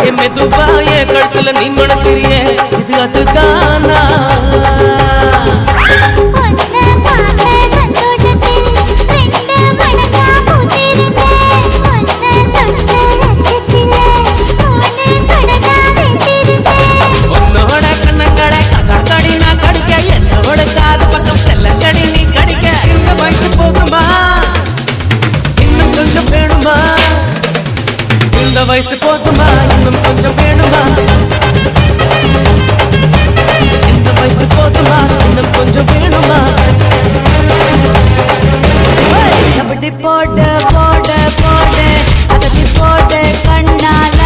என் மெதுவா என் கழுத்துல நீ மணக்கிறியே இது அதுதானா வயசு போதுமா இன்னும் கொஞ்சம் வேணுமா இந்த வயசு போதுமா இன்னும் கொஞ்சம் வேணுமா கபடி போடு போடு போடு அகதி போடு கண்ணால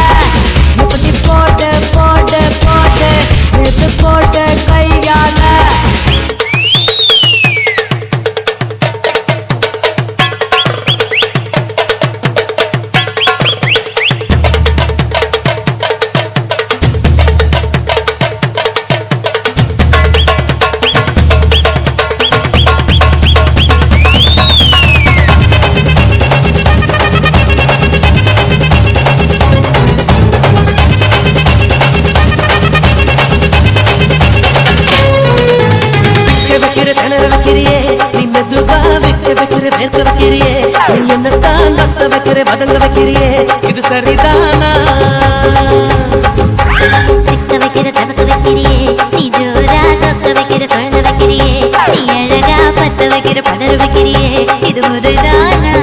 முகதி போடு போடு போடு இழுத்து போடு கையால என்னத்தான் வத்த வைக்கிற வதங்க வைக்கிறியே இது சரிதானா சிக்க வைக்கிற தவக்க வைக்கிறியே நீ ஜோரா சொக்க வைக்கிற சொல்ல வைக்கிறியே நீ அழகா பத்த வைக்கிற படர் வைக்கிறியே இது முருதானா